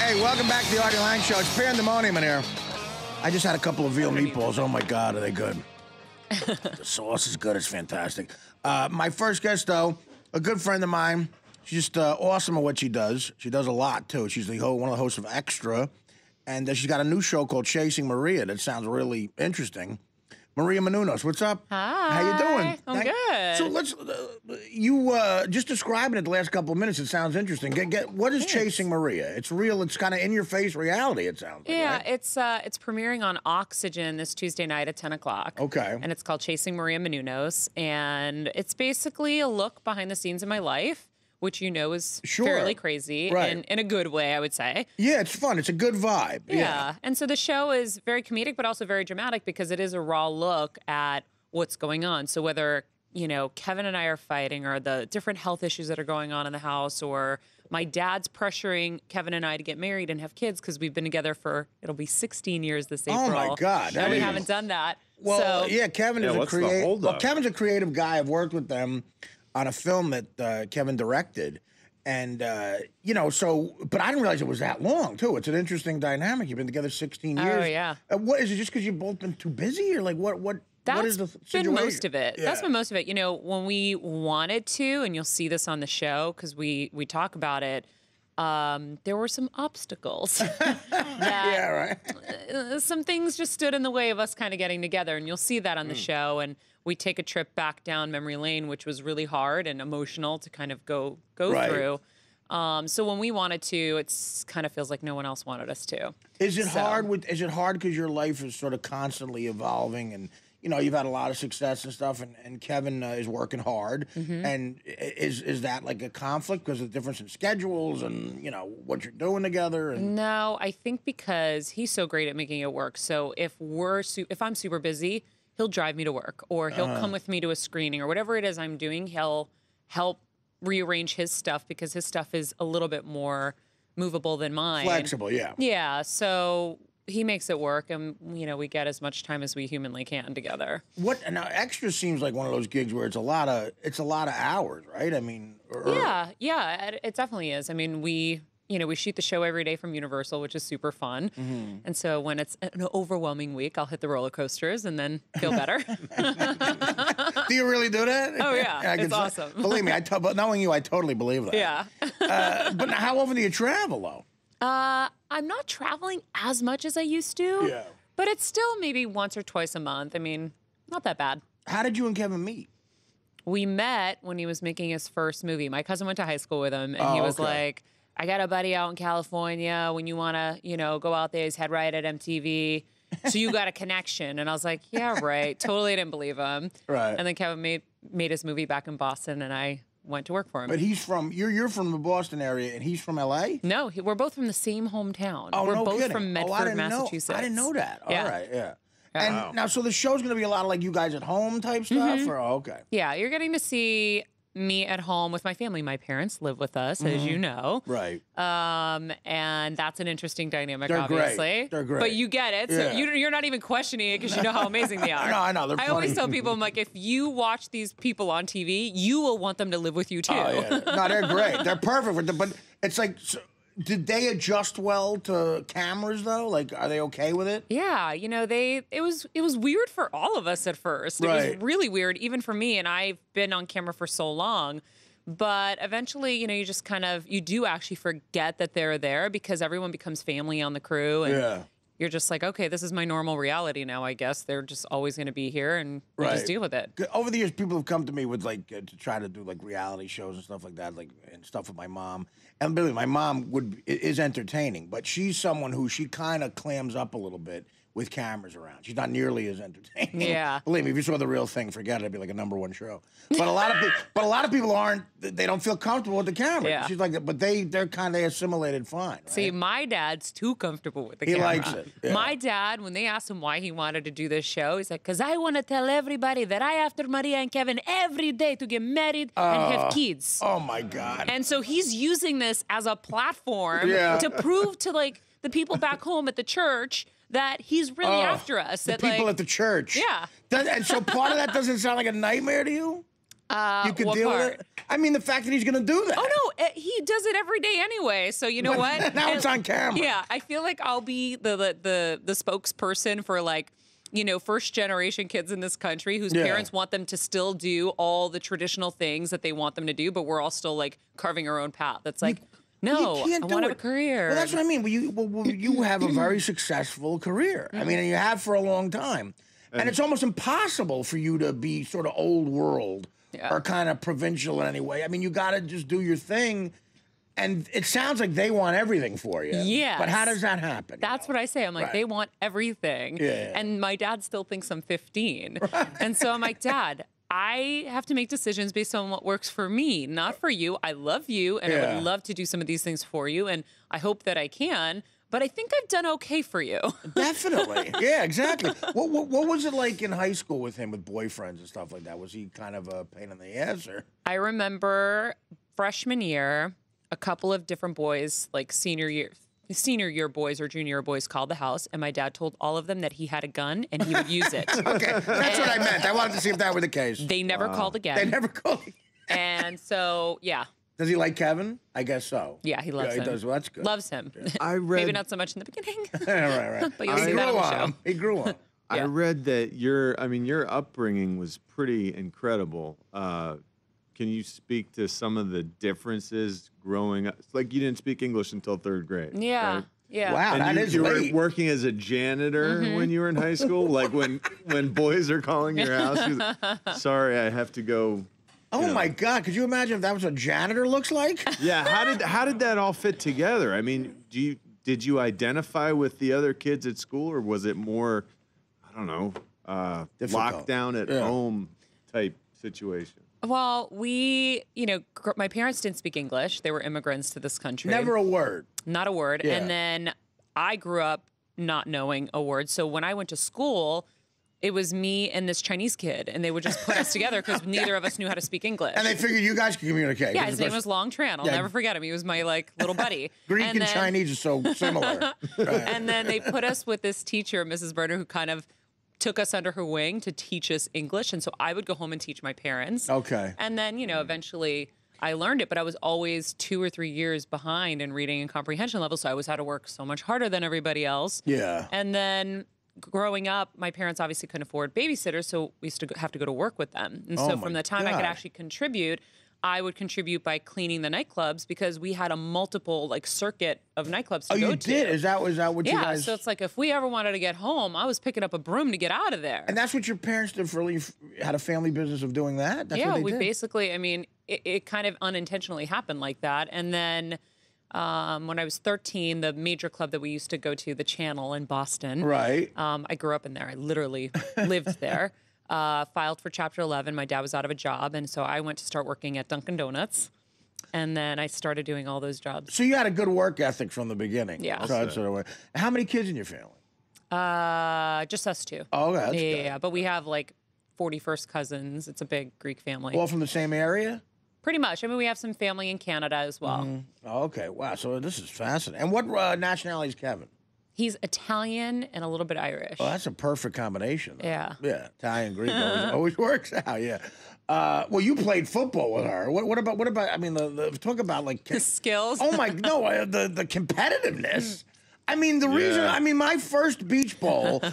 Hey, welcome back to the Artie Lange Show. It's Pandemonium in here. I just had a couple of veal meatballs. Oh, my God, are they good? The sauce is good. It's fantastic. My first guest, though, a good friend of mine. She's just awesome at what she does. She does a lot, too. She's one of the hosts of Extra, and she's got a new show called Chasing Maria that sounds really interesting. Maria Menounos, what's up? Hi. How you doing? I'm good. So let's, you just describing it the last couple of minutes, it sounds interesting. What is Chasing Maria? It's real, it's kind of in-your-face reality, it sounds like, Yeah, right? it's premiering on Oxygen this Tuesday night at 10 o'clock. Okay. And it's called Chasing Maria Menounos, and it's basically a look behind the scenes of my life, which you know is fairly crazy, right. in a good way, I would say. Yeah, it's fun. It's a good vibe. Yeah. And so the show is very comedic, but also very dramatic because it is a raw look at what's going on. So whether, Kevin and I are fighting, or the different health issues that are going on in the house, or my dad's pressuring Kevin and I to get married and have kids because we've been together it'll be 16 years this April. Oh, my God. And we haven't done that. Well, so, yeah, Kevin is a creative. Well, Kevin's a creative guy. I've worked with them on a film that Kevin directed. And, but I didn't realize it was that long, too. It's an interesting dynamic. You've been together 16 years. Oh, yeah. What is it, just because you've both been too busy? Or, like, what is the situation? That's been most of it. Yeah. That's been most of it. When we wanted to, and you'll see this on the show because we talk about it, there were some obstacles. Yeah, right. Some things just stood in the way of us kind of getting together, and you'll see that on the show. And we take a trip back down memory lane, which was really hard and emotional to kind of go Right. through. So when we wanted to, it's kind of feels like no one else wanted us to. Is it hard? Is it hard because your life is sort of constantly evolving, and you've had a lot of success and stuff, and Kevin is working hard, and is that like a conflict because of the difference in schedules and what you're doing together? And No, I think because he's so great at making it work. So if I'm super busy, he'll drive me to work, or he'll come with me to a screening, or whatever it is I'm doing. He'll help rearrange his stuff because his stuff is a little bit more movable than mine. Flexible, yeah. Yeah, so he makes it work, and we get as much time as we humanly can together. Now Extra seems like one of those gigs where it's a lot of hours, right? I mean, Yeah, it definitely is. I mean, we shoot the show every day from Universal, which is super fun. And so when it's an overwhelming week, I'll hit the roller coasters and then feel better. Do you really do that? Oh, yeah. It's awesome. Believe me, but knowing you, I totally believe that. Yeah. But how often do you travel, though? I'm not traveling as much as I used to. Yeah. But it's still maybe once or twice a month. I mean, not that bad. How did you and Kevin meet? We met when he was making his first movie. My cousin went to high school with him, and he was like, I got a buddy out in California. When you want to, go out there, he's head right at MTV. So you got a connection. And I was like, yeah, right. Totally didn't believe him. Right. And then Kevin made his movie back in Boston, and I went to work for him. But you're from the Boston area, and he's from L.A.? No, we're both from the same hometown. Oh, we're no both kidding. from Medford, Massachusetts. I didn't know that. Yeah. All right, yeah. And now, so the show's going to be a lot of like you guys at home type stuff? Or, okay. Yeah, you're getting to see me at home with my family. My parents live with us, as you know. Right. And that's an interesting dynamic, They're obviously. great. They're great. But you get it. So you're not even questioning it because you know how amazing they are. No, I know. They're I funny. always tell people, I'm like, if you watch these people on TV, you will want them to live with you, too. Oh, yeah. No, they're great. They're perfect. But it's like... Did they adjust well to cameras though? Like, are they okay with it? Yeah, it was weird for all of us at first. It was really weird, even for me. And I've been on camera for so long, but eventually, you just you do actually forget that they're there because everyone becomes family on the crew, and you're just like, okay, this is my normal reality now. I guess they're just always going to be here, and you just deal with it. Over the years, people have come to me with to try to do like reality shows and stuff like that, and stuff with my mom. And believe me, my mom is entertaining, but she's someone who she kind of clams up a little bit with cameras around. She's not nearly as entertaining. Yeah. Believe me, if you saw The Real Thing, forget it. It'd be like a #1 show. But a lot of people aren't. They don't feel comfortable with the camera. Yeah. She's like, but they're kind of assimilated fine. Right? See, my dad's too comfortable with the camera. He likes it. Yeah. My dad, when they asked him why he wanted to do this show, he's like, because I want to tell everybody that I after Maria and Kevin every day to get married and have kids. Oh my God. And so he's using this as a platform to prove to the people back home at the church that he's really after us. The people at the church. Yeah. And so part of that doesn't sound like a nightmare to you? You could what deal part? with it? I mean, the fact that he's going to do that. Oh, no, he does it every day anyway. So you know what? Now it's on camera. Yeah, I feel like I'll be the spokesperson for like, you know, first generation kids in this country whose parents want them to still do all the traditional things that they want them to do, but we're all still like carving our own path. It's like, no, I want to have a career. Well, that's what I mean. You have a very successful career. I mean, and you have for a long time. And it's almost impossible for you to be sort of old world or kind of provincial in any way. I mean, you got to just do your thing. And it sounds like they want everything for you. Yes. But how does that happen? That's what I say. I'm like, they want everything. Yeah. And my dad still thinks I'm 15. Right. And so I'm like, Dad, I have to make decisions based on what works for me, not for you. I love you, and I would love to do some of these things for you, and I hope that I can. But I think I've done okay for you. Definitely. Yeah, exactly. What was it like in high school with him, with boyfriends and stuff like that? Was he kind of a pain in the ass? Or? I remember freshman year, a couple of different boys, like senior year boys or junior year boys, called the house, and my dad told all of them that he had a gun and he would use it. Okay, that's what I meant. I wanted to see if that were the case. They never called again. They never called again. And so, yeah. Does he like Kevin? I guess so. Yeah, he loves him. He does. Well, that's good. Loves him. Yeah. I read. Maybe not so much in the beginning. Right. But you'll see that on the show. He grew on. I read that your upbringing was pretty incredible. Can you speak to some of the differences growing up? It's like you didn't speak English until 3rd grade. Yeah. Right? Yeah. Wow, And you were late. working as a janitor when you were in high school? Like when boys are calling your house, you're like, sorry, I have to go. Oh my God! Could you imagine if that was what a janitor looks like? Yeah, how did that all fit together? I mean, did you identify with the other kids at school, or was it more, I don't know, lockdown at home type situation? Well, my parents didn't speak English. They were immigrants to this country. Never a word. Not a word. Yeah. And then I grew up not knowing a word. So when I went to school, it was me and this Chinese kid, and they would just put us together because neither of us knew how to speak English. And they figured you guys could communicate. Yeah, his name was Long Tran. I'll never forget him. He was my little buddy. Greek and Chinese are so similar. And then they put us with this teacher, Mrs. Berner, who kind of took us under her wing to teach us English. And so I would go home and teach my parents. Okay. And then, eventually I learned it, but I was always 2 or 3 years behind in reading and comprehension level. So I always had to work so much harder than everybody else. Yeah. And then growing up, my parents obviously couldn't afford babysitters, so we used to have to go to work with them. And so from the time I could actually contribute, I would contribute by cleaning the nightclubs because we had a multiple circuit of nightclubs to go to. Oh, you did? Is that what you guys... Yeah, so it's like if we ever wanted to get home, I was picking up a broom to get out of there. And that's what your parents did had a family business of doing that? That's what they we did? basically, it kind of unintentionally happened like that. And then when I was 13, the major club that we used to go to, the Channel in Boston. Right. I grew up in there. I literally lived there. Filed for Chapter 11. My dad was out of a job, and so I went to start working at Dunkin' Donuts. And then I started doing all those jobs. So you had a good work ethic from the beginning. Yeah. So that's sort of way. How many kids in your family? Just us two. Oh, that's good. Yeah. But we have 40 first cousins. It's a big Greek family. All from the same area? Pretty much. We have some family in Canada as well. Oh, okay. Wow. So this is fascinating. And what nationality is Kevin? He's Italian and a little bit Irish. Oh, that's a perfect combination. Yeah. Yeah. Italian, Greek always works out. Yeah. Well, you played football with her. What about? Talk about the skills. Oh my, no, the competitiveness. The reason, my first beach bowl,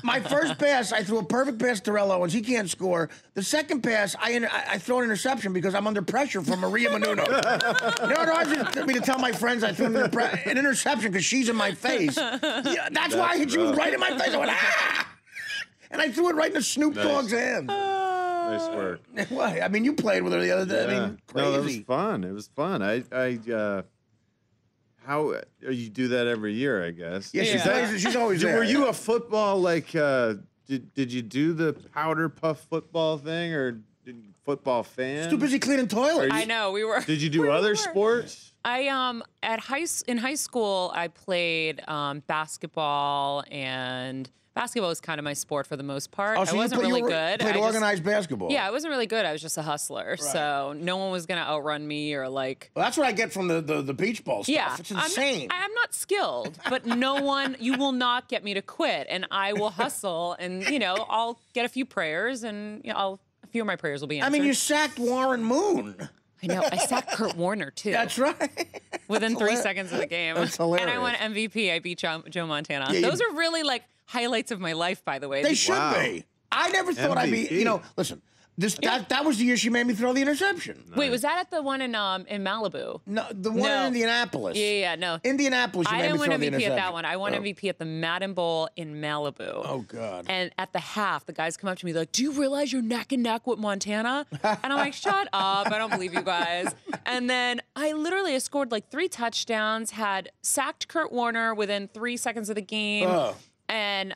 my first pass, I threw a perfect pass to Torello, and he can't score. The second pass, I throw an interception because I'm under pressure from Maria Menounos. I just me to tell my friends I threw an interception because she's in my face. Yeah, that's why she was right in my face. I went, ah! And I threw it right into Snoop Dogg's hand. Nice work. What? You played with her the other day. Yeah. Crazy. No, that was fun. It was fun. How you do that every year, I guess. Yeah, she's always there. Were you a football did you do the powder puff football thing or football fan? Too busy cleaning toilets. I know we were. Did you do other sports? I in high school I played basketball, and basketball was kind of my sport for the most part. Oh, so I wasn't really good. Played organized basketball. Yeah, I wasn't really good. I was just a hustler, so no one was gonna outrun me or Well, that's what I get from the beach ball stuff. Yeah, It's insane. I'm not skilled, but you will not get me to quit, and I will hustle, and I'll get a few prayers, and I'll few of my prayers will be answered. I mean, you sacked Warren Moon. I know. I sacked Kurt Warner, too. That's right. Within 3 seconds of the game. That's hilarious. And I won MVP. I beat Joe Montana. Those are really, like, highlights of my life, by the way. They should be. I never thought I'd be, you know, listen. That was the year she made me throw the interception. Nice. Wait, was that at the one in Malibu? No, the one in Indianapolis. Yeah, no. Indianapolis, you made me throw the interception. I didn't win MVP at that one. I won MVP at the Madden Bowl in Malibu. Oh, God. And at the half, the guys come up to me, like, do you realize you're neck and neck with Montana? And I'm like, shut up. I don't believe you guys. And then I scored like 3 touchdowns, had sacked Kurt Warner within 3 seconds of the game, and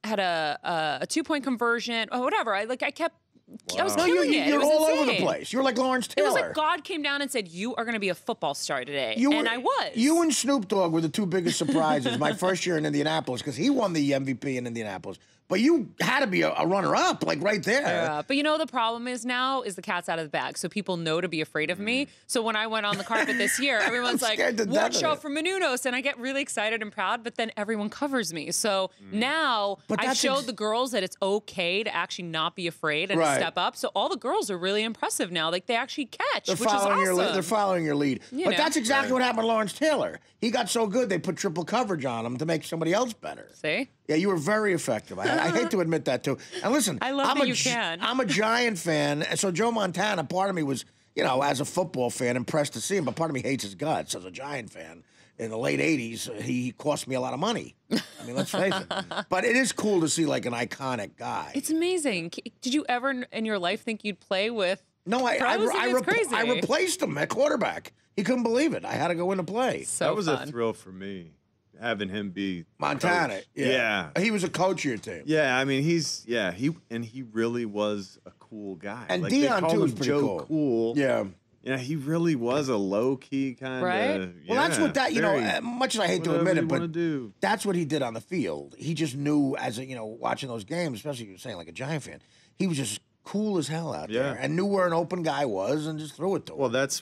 had a 2-point conversion, or whatever. I was killing it. You're it was all insane. over the place. You were like Lawrence Taylor. It was like God came down and said, you are going to be a football star today. And I was. You and Snoop Dogg were the 2 biggest surprises my first year in Indianapolis, because he won the MVP in Indianapolis. But you had to be a runner-up, like right there. Yeah, but you know the problem is now is the cat's out of the bag, so people know to be afraid of me. So when I went on the carpet this year, everyone's like, watch out for Menounos, and I get really excited and proud, but then everyone covers me. So now I showed the girls that it's okay to actually not be afraid and step up. So all the girls are really impressive now. Like, they actually catch, which is awesome. They're following your lead. But that's exactly what happened to Lawrence Taylor. He got so good, they put triple coverage on him to make somebody else better. See? Yeah, you were very effective. I hate to admit that, too. And listen, I love that you can. I'm a Giant fan, and so Joe Montana, part of me was, you know, as a football fan, impressed to see him, but part of me hates his guts. As a Giant fan, in the late 80s, he cost me a lot of money. I mean, let's face it. But it is cool to see, like, an iconic guy. It's amazing. Did you ever in your life think you'd play with crazy. I replaced him at quarterback. He couldn't believe it. I had to go in to play. So that was a thrill for me, having him be Montana. Coach. Yeah. He was a coach of your team. Yeah, I mean, he really was a cool guy. And like, Dion, too, was pretty Joe cool. Yeah. Yeah, he really was a low-key kind of... Right? Well, that's what that, you know, much as I hate to admit it, but do. That's what he did on the field. He just knew, as a, you know, watching those games, especially you saying like a Giant fan, he was just cool as hell out there and knew where an open guy was and just threw it to him. Well, that's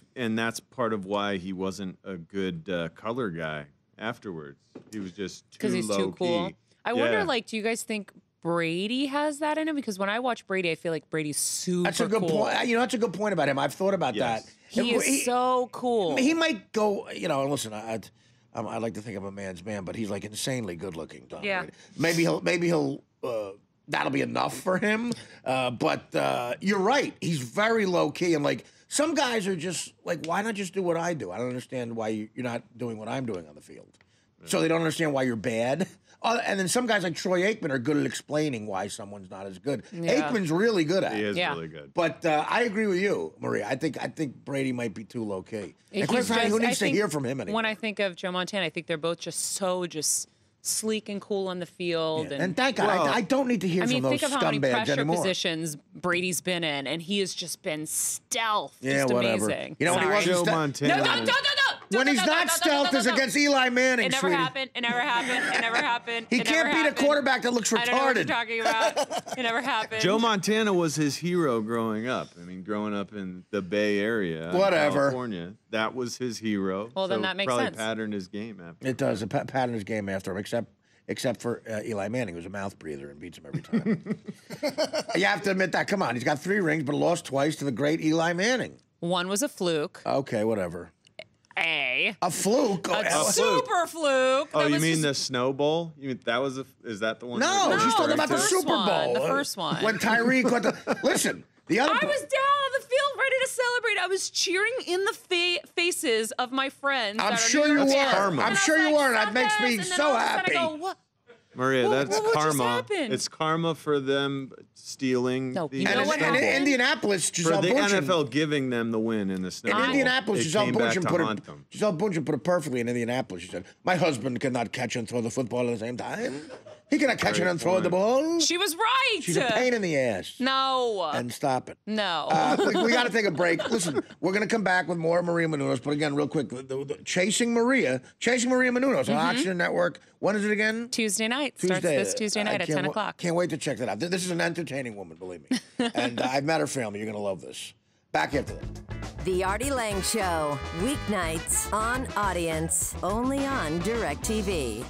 part of why he wasn't a good color guy afterwards. He was just too because he's too cool. I wonder, like, do you guys think Brady has that in him? Because when I watch Brady, I feel like Brady's super That's a good point. You know, that's a good point about him. I've thought about that. He is so cool. He might go, you know, listen, I like to think I'm a man's man, but he's like insanely good looking. Tom Brady. Maybe he'll that'll be enough for him. But you're right. He's very low key, and like some guys are just like, why not just do what I do? I don't understand why you're not doing what I'm doing on the field. So they don't understand why you're bad. And then some guys like Troy Aikman are good at explaining why someone's not as good. Aikman's really good at it. He is really good. But I agree with you, Maria. I think Brady might be too low key. And quite frankly, who needs to hear from him anymore? When I think of Joe Montana, I think they're both just sleek and cool on the field. Yeah. And thank God, I don't need to hear from those scumbags anymore. Think of how many pressure positions Brady's been in, and he has just been stealth. Yeah, just whatever. amazing. You know, when he wasn't Joe Montana. No. When he's not stealth, is against Eli Manning. It never happened. It never happened. He can't beat a quarterback that looks retarded. I don't know what you're talking about. It never happened. Joe Montana was his hero growing up. I mean, growing up in the Bay Area, California, that was his hero. Well, then that makes probably sense. Patterned his game after. It does. It patterned his game after him, except for Eli Manning, who's a mouth breather and beats him every time. You have to admit that. Come on, he's got 3 rings, but lost twice to the great Eli Manning. One was a fluke. Okay, whatever. A fluke. A super fluke. Oh, you mean the Snow Bowl? You mean is that the one? No, she's talking about the Super Bowl. The first one. When Tyree caught the... Listen, the other... I was down on the field ready to celebrate. I was cheering in the faces of my friends. I'm sure you were. I'm sure you were. That makes me so happy. I go, what? Maria, that's karma. Just it's karma for them stealing. No, the you know what in Indianapolis, for Giselle the Bundchen, NFL giving them the win in the Snow Bowl. In Indianapolis, Giselle Bundchen put it perfectly. In Indianapolis, she said, "My husband cannot catch and throw the football at the same time. He cannot catch it and throw the ball." She was right. She's a pain in the ass. No. And stop it. No. We got to take a break. Listen, we're going to come back with more Maria Menounos. But again, real quick, Chasing Maria Menounos on Oxygen Network. When is it again? Tuesday night. Starts this Tuesday night at 10 o'clock. Can't wait to check that out. This is an entertaining woman, believe me. And I've met her family. You're going to love this. Back after that. The Artie Lange Show. Weeknights on Audience. Only on DirecTV.